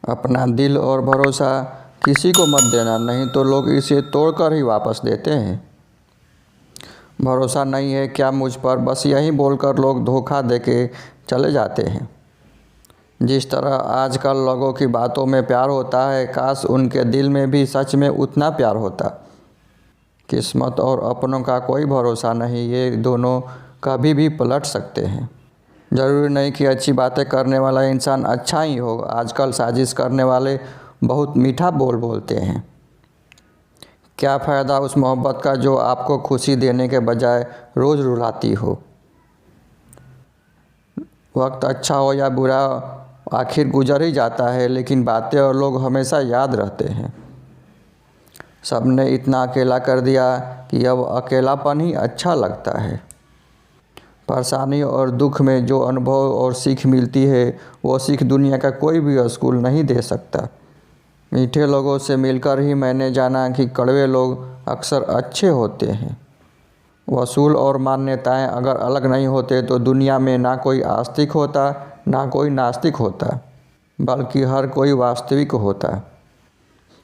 अपना दिल और भरोसा किसी को मत देना, नहीं तो लोग इसे तोड़कर ही वापस देते हैं। भरोसा नहीं है क्या मुझ पर, बस यही बोलकर लोग धोखा देके चले जाते हैं। जिस तरह आजकल लोगों की बातों में प्यार होता है, काश उनके दिल में भी सच में उतना प्यार होता। किस्मत और अपनों का कोई भरोसा नहीं, ये दोनों कभी भी पलट सकते हैं। ज़रूरी नहीं कि अच्छी बातें करने वाला इंसान अच्छा ही हो, आजकल साजिश करने वाले बहुत मीठा बोलते हैं। क्या फ़ायदा उस मोहब्बत का जो आपको खुशी देने के बजाय रोज़ रुलाती हो। वक्त अच्छा हो या बुरा आखिर गुजर ही जाता है, लेकिन बातें और लोग हमेशा याद रहते हैं। सबने इतना अकेला कर दिया कि अब अकेलापन ही अच्छा लगता है। परेशानी और दुख में जो अनुभव और सीख मिलती है, वो सीख दुनिया का कोई भी स्कूल नहीं दे सकता। मीठे लोगों से मिलकर ही मैंने जाना कि कड़वे लोग अक्सर अच्छे होते हैं। वसूल और मान्यताएं अगर अलग नहीं होते तो दुनिया में ना कोई आस्तिक होता, ना कोई नास्तिक होता, बल्कि हर कोई वास्तविक होता।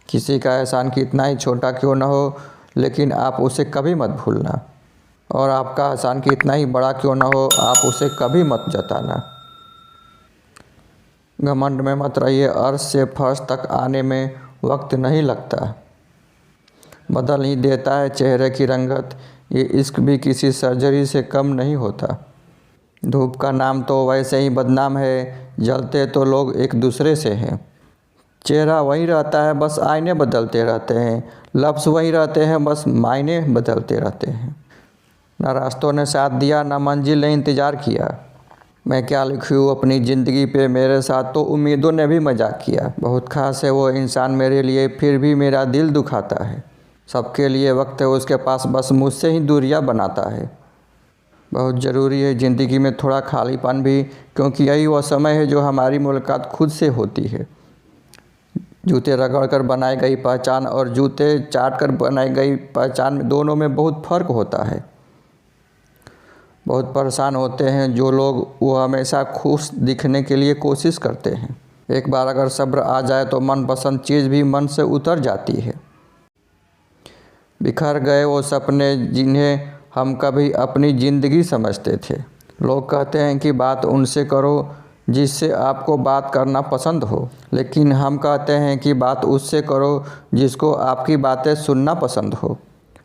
किसी का एहसान कितना ही छोटा क्यों न हो, लेकिन आप उसे कभी मत भूलना, और आपका एहसान कितना ही बड़ा क्यों न हो, आप उसे कभी मत जताना। घमंड में मत रहिए, अर्श से फर्श तक आने में वक्त नहीं लगता। बदल ही देता है चेहरे की रंगत, ये इश्क भी किसी सर्जरी से कम नहीं होता। धूप का नाम तो वैसे ही बदनाम है, जलते तो लोग एक दूसरे से हैं। चेहरा वही रहता है, बस आईने बदलते रहते हैं। लफ्ज़ वही रहते हैं, बस मायने बदलते रहते हैं। न रास्तों ने साथ दिया, न मंजिल ने इंतज़ार किया। मैं क्या लिखूँ अपनी ज़िंदगी पे, मेरे साथ तो उम्मीदों ने भी मजाक किया। बहुत ख़ास है वो इंसान मेरे लिए, फिर भी मेरा दिल दुखाता है। सबके लिए वक्त है उसके पास, बस मुझसे ही दूरियां बनाता है। बहुत ज़रूरी है ज़िंदगी में थोड़ा खालीपन भी, क्योंकि यही वह समय है जो हमारी मुलाकात खुद से होती है। जूते रगड़ कर बनाई गई पहचान और जूते चाट कर बनाई गई पहचान, दोनों में बहुत फ़र्क होता है। बहुत परेशान होते हैं जो लोग वो हमेशा खुश दिखने के लिए कोशिश करते हैं। एक बार अगर सब्र आ जाए तो मनपसंद चीज़ भी मन से उतर जाती है। बिखर गए वो सपने जिन्हें हम कभी अपनी ज़िंदगी समझते थे। लोग कहते हैं कि बात उनसे करो जिससे आपको बात करना पसंद हो, लेकिन हम कहते हैं कि बात उससे करो जिसको आपकी बातें सुनना पसंद हो।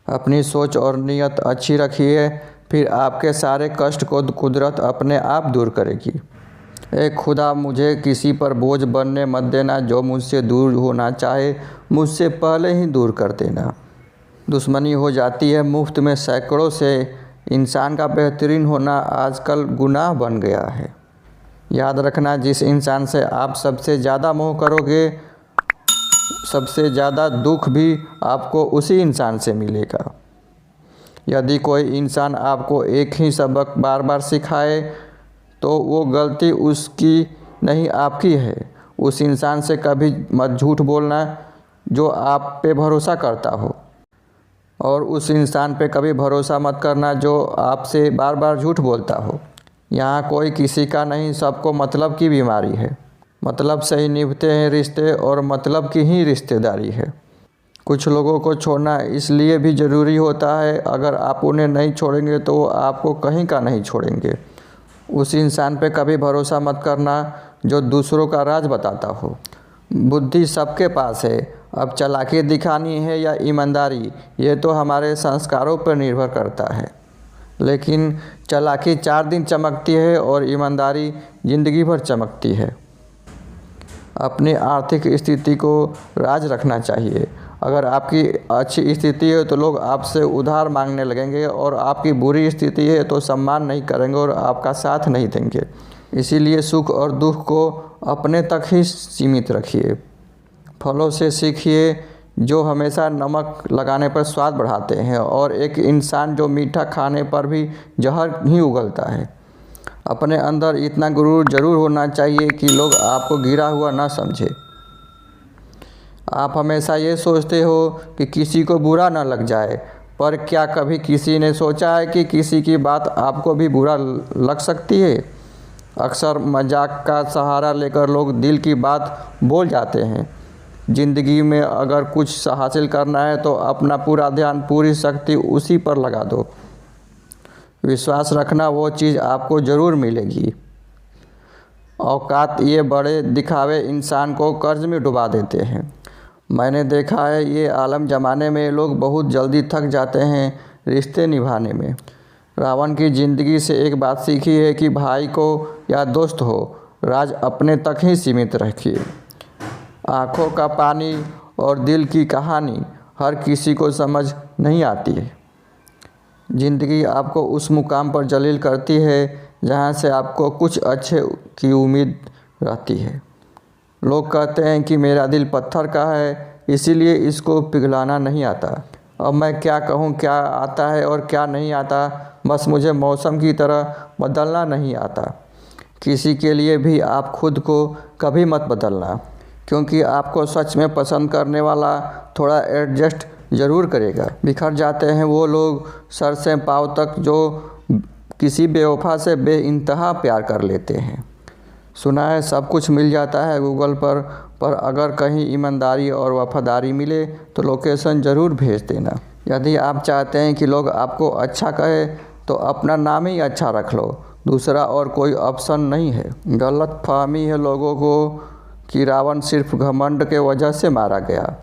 अपनी सोच और नीयत अच्छी रखिए, फिर आपके सारे कष्ट को कुदरत अपने आप दूर करेगी। ए खुदा, मुझे किसी पर बोझ बनने मत देना, जो मुझसे दूर होना चाहे मुझसे पहले ही दूर कर देना। दुश्मनी हो जाती है मुफ्त में सैकड़ों से, इंसान का बेहतरीन होना आजकल गुनाह बन गया है। याद रखना, जिस इंसान से आप सबसे ज़्यादा मोह करोगे, सबसे ज़्यादा दुख भी आपको उसी इंसान से मिलेगा। यदि कोई इंसान आपको एक ही सबक बार बार सिखाए तो वो गलती उसकी नहीं आपकी है। उस इंसान से कभी मत झूठ बोलना जो आप पे भरोसा करता हो, और उस इंसान पे कभी भरोसा मत करना जो आपसे बार बार झूठ बोलता हो। यहाँ कोई किसी का नहीं, सबको मतलब की बीमारी है। मतलब से ही निभते हैं रिश्ते, और मतलब की ही रिश्तेदारी है। कुछ लोगों को छोड़ना इसलिए भी ज़रूरी होता है, अगर आप उन्हें नहीं छोड़ेंगे तो वो आपको कहीं का नहीं छोड़ेंगे। उस इंसान पे कभी भरोसा मत करना जो दूसरों का राज बताता हो। बुद्धि सबके पास है, अब चालाकी दिखानी है या ईमानदारी, ये तो हमारे संस्कारों पर निर्भर करता है। लेकिन चालाकी 4 दिन चमकती है और ईमानदारी ज़िंदगी भर चमकती है। अपनी आर्थिक स्थिति को राज रखना चाहिए। अगर आपकी अच्छी स्थिति है तो लोग आपसे उधार मांगने लगेंगे, और आपकी बुरी स्थिति है तो सम्मान नहीं करेंगे और आपका साथ नहीं देंगे। इसीलिए सुख और दुख को अपने तक ही सीमित रखिए। फलों से सीखिए जो हमेशा नमक लगाने पर स्वाद बढ़ाते हैं, और एक इंसान जो मीठा खाने पर भी जहर ही उगलता है। अपने अंदर इतना गुरूर जरूर होना चाहिए कि लोग आपको गिरा हुआ ना समझे। आप हमेशा ये सोचते हो कि किसी को बुरा ना लग जाए, पर क्या कभी किसी ने सोचा है कि किसी की बात आपको भी बुरा लग सकती है। अक्सर मजाक का सहारा लेकर लोग दिल की बात बोल जाते हैं। ज़िंदगी में अगर कुछ हासिल करना है तो अपना पूरा ध्यान, पूरी शक्ति उसी पर लगा दो। विश्वास रखना, वो चीज़ आपको ज़रूर मिलेगी। औकात ये बड़े दिखावे इंसान को कर्ज में डुबा देते हैं। मैंने देखा है ये आलम ज़माने में लोग बहुत जल्दी थक जाते हैं रिश्ते निभाने में। रावण की ज़िंदगी से एक बात सीखी है कि भाई को या दोस्त हो, राज अपने तक ही सीमित रखिए। आँखों का पानी और दिल की कहानी हर किसी को समझ नहीं आती है। ज़िंदगी आपको उस मुकाम पर जलील करती है जहाँ से आपको कुछ अच्छे की उम्मीद रहती है। लोग कहते हैं कि मेरा दिल पत्थर का है, इसीलिए इसको पिघलाना नहीं आता। अब मैं क्या कहूँ, क्या आता है और क्या नहीं आता। बस मुझे मौसम की तरह बदलना नहीं आता। किसी के लिए भी आप खुद को कभी मत बदलना, क्योंकि आपको सच में पसंद करने वाला थोड़ा एडजस्ट ज़रूर करेगा। बिखर जाते हैं वो लोग सर से पाँव तक जो किसी बेवफा से बेइंतहा प्यार कर लेते हैं। सुना है सब कुछ मिल जाता है गूगल पर अगर कहीं ईमानदारी और वफादारी मिले तो लोकेशन ज़रूर भेज देना। यदि आप चाहते हैं कि लोग आपको अच्छा कहे तो अपना नाम ही अच्छा रख लो, दूसरा और कोई ऑप्शन नहीं है। गलत फहमी है लोगों को कि रावण सिर्फ घमंड के वजह से मारा गया।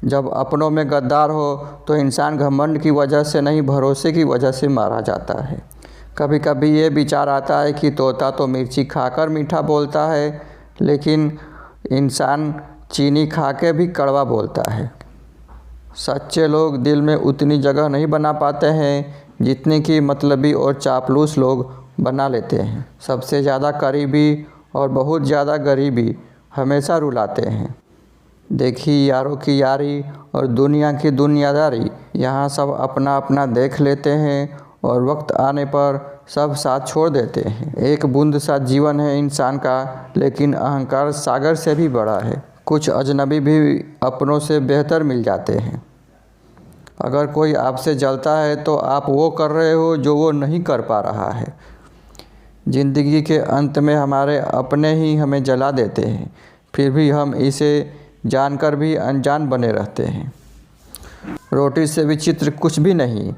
जब अपनों में गद्दार हो तो इंसान घमंड की वजह से नहीं, भरोसे की वजह से मारा जाता है। कभी कभी ये विचार आता है कि तोता तो मिर्ची खाकर मीठा बोलता है, लेकिन इंसान चीनी खा के भी कड़वा बोलता है। सच्चे लोग दिल में उतनी जगह नहीं बना पाते हैं जितनी कि मतलबी और चापलूस लोग बना लेते हैं। सबसे ज़्यादा करीबी और बहुत ज़्यादा गरीबी हमेशा रुलाते हैं। देखी यारों की यारी और दुनिया की दुनियादारी, यहाँ सब अपना अपना देख लेते हैं और वक्त आने पर सब साथ छोड़ देते हैं। एक बूंद सा जीवन है इंसान का, लेकिन अहंकार सागर से भी बड़ा है। कुछ अजनबी भी अपनों से बेहतर मिल जाते हैं। अगर कोई आपसे जलता है तो आप वो कर रहे हो जो वो नहीं कर पा रहा है। ज़िंदगी के अंत में हमारे अपने ही हमें जला देते हैं, फिर भी हम इसे जानकर भी अनजान बने रहते हैं। रोटी से विचित्र कुछ भी नहीं।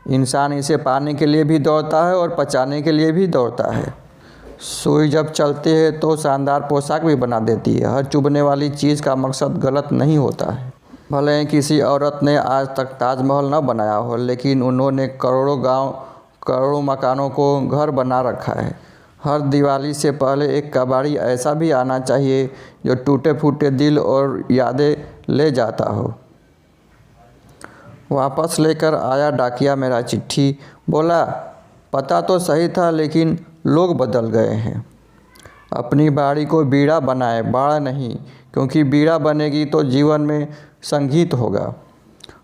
इंसान इसे पाने के लिए भी दौड़ता है और पचाने के लिए भी दौड़ता है। सुई जब चलती है तो शानदार पोशाक भी बना देती है। हर चुभने वाली चीज़ का मकसद गलत नहीं होता है। भले ही किसी औरत ने आज तक ताजमहल न बनाया हो, लेकिन उन्होंने करोड़ों गांव, करोड़ों मकानों को घर बना रखा है। हर दिवाली से पहले एक कबाड़ी ऐसा भी आना चाहिए जो टूटे फूटे दिल और यादें ले जाता हो। वापस लेकर आया डाकिया मेरा चिट्ठी, बोला पता तो सही था लेकिन लोग बदल गए हैं। अपनी बाड़ी को बीड़ा बनाए, बाड़ा नहीं, क्योंकि बीड़ा बनेगी तो जीवन में संगीत होगा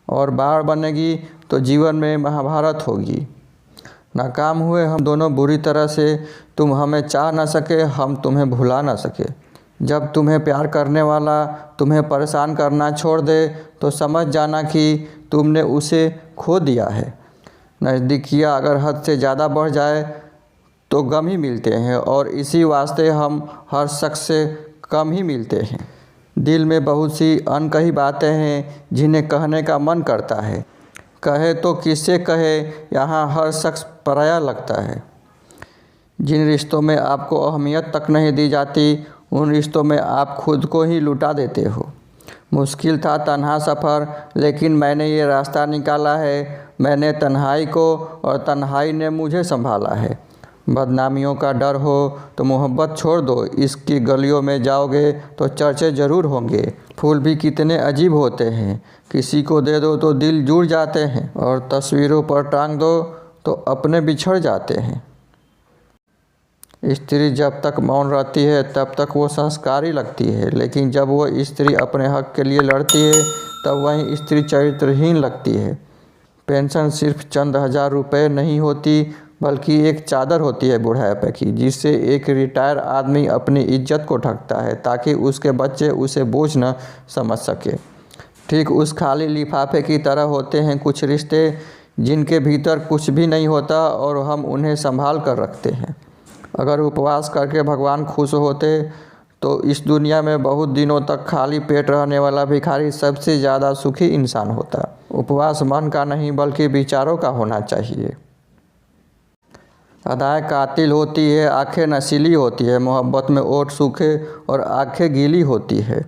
और बाढ़ बनेगी तो जीवन में महाभारत होगी। नाकाम हुए हम दोनों बुरी तरह से, तुम हमें चाह न सके, हम तुम्हें भुला न सके। जब तुम्हें प्यार करने वाला तुम्हें परेशान करना छोड़ दे तो समझ जाना कि तुमने उसे खो दिया है। नज़दीकियाँ अगर हद से ज़्यादा बढ़ जाए तो गम ही मिलते हैं, और इसी वास्ते हम हर शख्स से कम ही मिलते हैं। दिल में बहुत सी अनकही बातें हैं जिन्हें कहने का मन करता है, कहे तो किससे कहे, यहाँ हर शख्स पराया लगता है। जिन रिश्तों में आपको अहमियत तक नहीं दी जाती, उन रिश्तों में आप खुद को ही लुटा देते हो। मुश्किल था तन्हा सफ़र, लेकिन मैंने ये रास्ता निकाला है। मैंने तन्हाई को और तन्हाई ने मुझे संभाला है। बदनामियों का डर हो तो मोहब्बत छोड़ दो, इसकी गलियों में जाओगे तो चर्चे ज़रूर होंगे। फूल भी कितने अजीब होते हैं, किसी को दे दो तो दिल जुड़ जाते हैं, और तस्वीरों पर टांग दो तो अपने बिछड़ जाते हैं। स्त्री जब तक मौन रहती है तब तक वो संस्कारी लगती है, लेकिन जब वो स्त्री अपने हक के लिए लड़ती है तब वही स्त्री चरित्रहीन लगती है। पेंशन सिर्फ चंद हजार रुपए नहीं होती, बल्कि एक चादर होती है बुढ़ापे की, जिससे एक रिटायर आदमी अपनी इज्जत को ढकता है ताकि उसके बच्चे उसे बोझ न समझ सके। ठीक उस खाली लिफाफे की तरह होते हैं कुछ रिश्ते जिनके भीतर कुछ भी नहीं होता और हम उन्हें संभाल कर रखते हैं। अगर उपवास करके भगवान खुश होते तो इस दुनिया में बहुत दिनों तक खाली पेट रहने वाला भिखारी सबसे ज़्यादा सुखी इंसान होता। उपवास मन का नहीं बल्कि विचारों का होना चाहिए। अदाएं कातिल होती है, आंखें नशीली होती है, मोहब्बत में ओठ सूखे और आंखें गीली होती है।